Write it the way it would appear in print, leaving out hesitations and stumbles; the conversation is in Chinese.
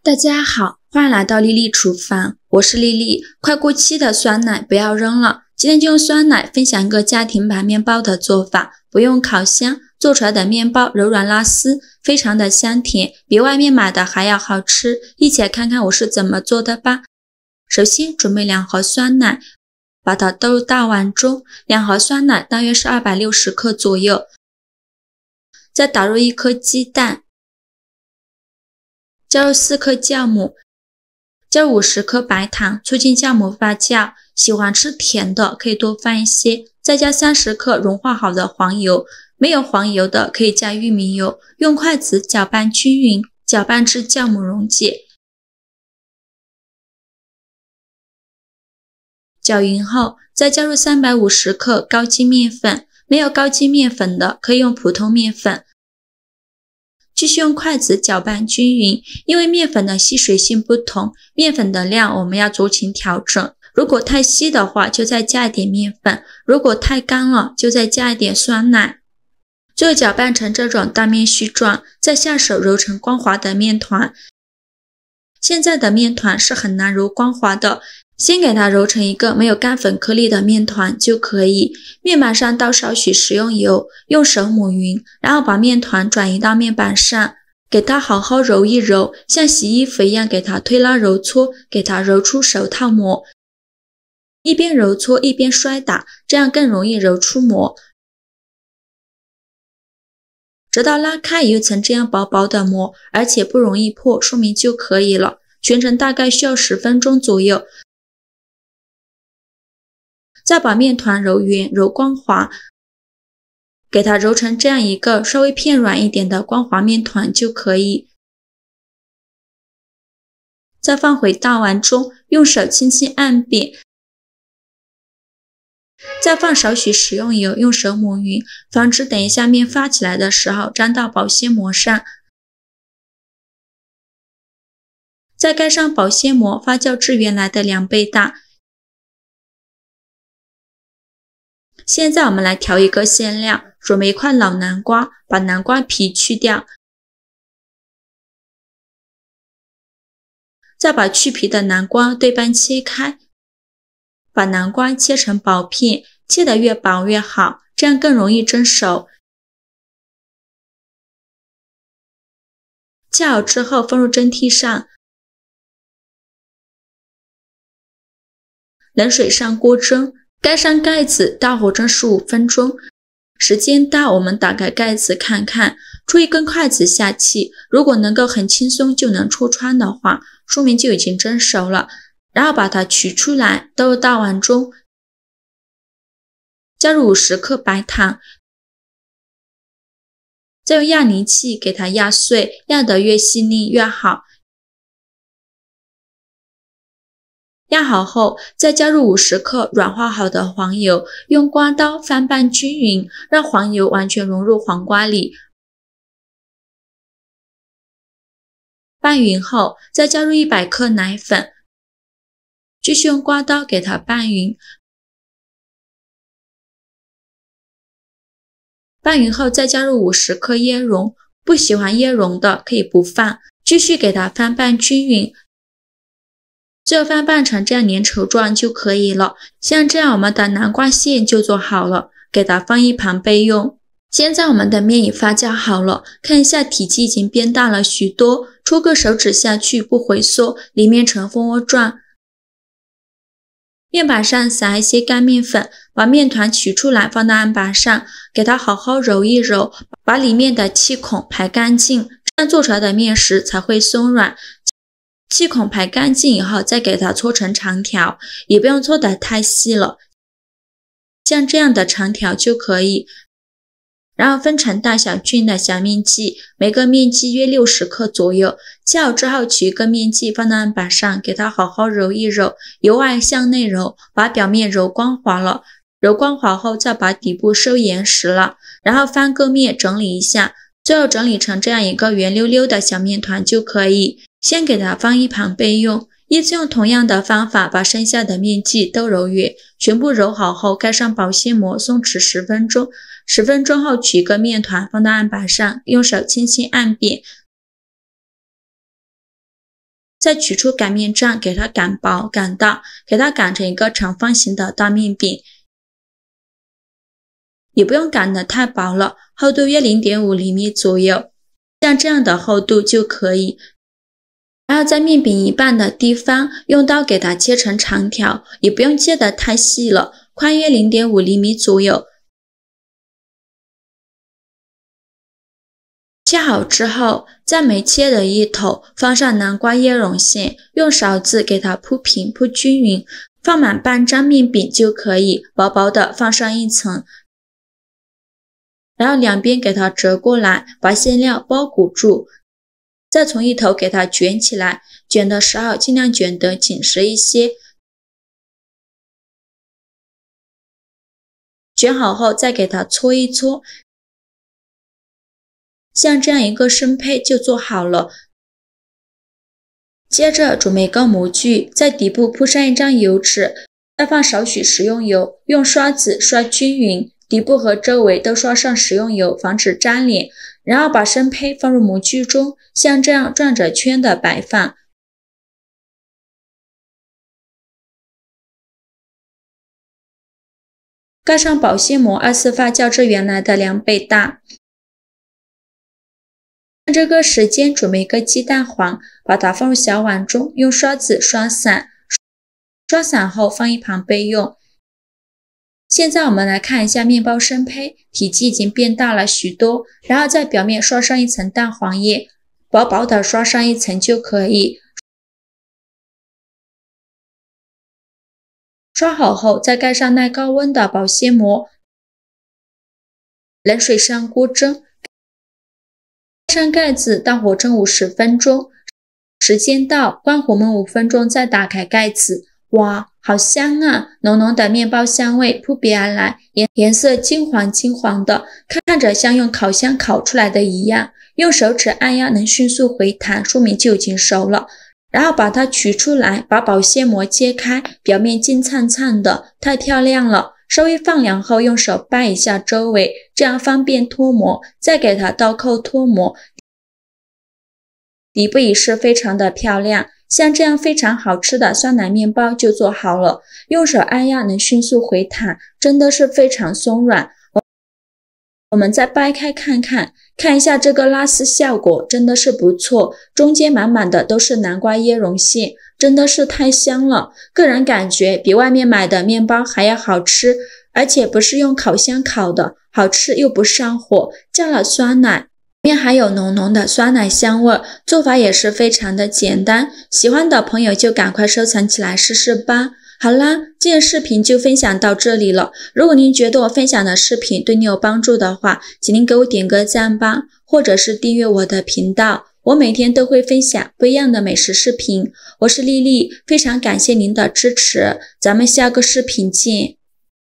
大家好，欢迎来到丽丽厨房，我是丽丽。快过期的酸奶不要扔了，今天就用酸奶分享一个家庭版面包的做法，不用烤箱，做出来的面包柔软拉丝，非常的香甜，比外面买的还要好吃。一起来看看我是怎么做的吧。首先准备2盒酸奶，把它倒入大碗中，2盒酸奶大约是260克左右，再打入1颗鸡蛋，加入4克酵母，加入50克白糖，促进酵母发酵。喜欢吃甜的可以多放一些，再加30克融化好的黄油，没有黄油的可以加玉米油，用筷子搅拌均匀，搅拌至酵母溶解。搅匀后，再加入350克高筋面粉，没有高筋面粉的可以用普通面粉。继续用筷子搅拌均匀，因为面粉的吸水性不同，面粉的量我们要酌情调整。如果太稀的话，就再加一点面粉；如果太干了，就再加一点酸奶。最后搅拌成这种大面絮状，再下手揉成光滑的面团。现在的面团是很难揉光滑的，先给它揉成一个没有干粉颗粒的面团就可以。面板上倒少许食用油，用手抹匀，然后把面团转移到面板上，给它好好揉一揉，像洗衣服一样给它推拉揉搓，给它揉出手套膜。一边揉搓一边摔打，这样更容易揉出膜。直到拉开有一层这样薄薄的膜，而且不容易破，说明就可以了。全程大概需要10分钟左右。再把面团揉圆揉光滑，给它揉成这样一个稍微偏软一点的光滑面团就可以。再放回大碗中，用手轻轻按扁，再放少许食用油，用手抹匀，防止等一下面发起来的时候沾到保鲜膜上。再盖上保鲜膜，发酵至原来的2倍大。现在我们来调一个馅料，准备一块老南瓜，把南瓜皮去掉，再把去皮的南瓜对半切开，把南瓜切成薄片，切得越薄越好，这样更容易蒸熟。切好之后放入蒸屉上，冷水上锅蒸，盖上盖子，大火蒸15分钟。时间到，我们打开盖子看看，出一根筷子下气，如果能够很轻松就能戳穿的话，说明就已经蒸熟了。然后把它取出来，倒入大碗中，加入50克白糖，再用压泥器给它压碎，压得越细腻越好。压好后，再加入50克软化好的黄油，用刮刀翻拌均匀，让黄油完全融入黄瓜里。拌匀后，再加入100克奶粉，继续用刮刀给它拌匀。拌匀后，再加入50克椰蓉，不喜欢椰蓉的可以不放，继续给它翻拌均匀。最后翻拌成这样粘稠状就可以了。像这样我们的南瓜馅就做好了，给它放一旁备用。现在我们的面已发酵好了，看一下体积已经变大了许多，戳个手指下去不回缩，里面呈蜂窝状。面板上撒一些干面粉，把面团取出来放到案板上，给它好好揉一揉，把里面的气孔排干净，这样做出来的面食才会松软。气孔排干净以后，再给它搓成长条，也不用搓得太细了，像这样的长条就可以。然后分成大小均的小面剂，每个面剂约60克左右。切好之后，取一个面剂放到案板上，给它好好揉一揉，由外向内揉，把表面揉光滑了。揉光滑后，再把底部收严实了，然后翻个面整理一下，最后整理成这样一个圆溜溜的小面团就可以。先给它放一旁备用，依次用同样的方法把剩下的面剂都揉匀，全部揉好后盖上保鲜膜松弛10分钟。10分钟后取一个面团放到案板上，用手轻轻按扁，再取出擀面杖，给它擀薄擀大，给它擀成一个长方形的大面饼。也不用擀得太薄了，厚度约 0.5 厘米左右，像这样的厚度就可以。然后在面饼一半的地方用刀给它切成长条，也不用切得太细了，宽约 0.5 厘米左右。切好之后，在没切的一头放上南瓜椰蓉馅，用勺子给它铺平铺均匀，放满半张面饼就可以，薄薄的放上一层。然后两边给它折过来，把馅料包裹住，再从一头给它卷起来，卷的时候尽量卷得紧实一些。卷好后再给它搓一搓，像这样一个生胚就做好了。接着准备一个模具，在底部铺上一张油纸，再放少许食用油，用刷子刷均匀，底部和周围都刷上食用油，防止粘连。然后把生胚放入模具中，像这样转着圈的摆放。盖上保鲜膜，2次发酵至原来的2倍大。趁这个时间准备一个鸡蛋黄，把它放入小碗中，用刷子刷散。刷散后放一旁备用。现在我们来看一下面包生胚，体积已经变大了许多，然后在表面刷上一层蛋黄液，薄薄的刷上一层就可以。刷好后再盖上耐高温的保鲜膜，冷水上锅蒸，盖上盖子，大火蒸50分钟，时间到，关火焖5分钟，再打开盖子。哇，好香啊！浓浓的面包香味扑鼻而来，颜色金黄金黄的，看着像用烤箱烤出来的一样。用手指按压能迅速回弹，说明就已经熟了。然后把它取出来，把保鲜膜揭开，表面金灿灿的，太漂亮了。稍微放凉后，用手掰一下周围，这样方便脱模。再给它倒扣脱模，底部也是非常的漂亮。像这样非常好吃的酸奶面包就做好了，用手按压能迅速回弹，真的是非常松软。我们再掰开看一下这个拉丝效果，真的是不错，中间满满的都是南瓜椰蓉馅，真的是太香了。个人感觉比外面买的面包还要好吃，而且不是用烤箱烤的，好吃又不上火，加了酸奶。里面还有浓浓的酸奶香味，做法也是非常的简单，喜欢的朋友就赶快收藏起来试试吧。好啦，今天视频就分享到这里了。如果您觉得我分享的视频对你有帮助的话，请您给我点个赞吧，或者是订阅我的频道，我每天都会分享不一样的美食视频。我是丽丽，非常感谢您的支持，咱们下个视频见。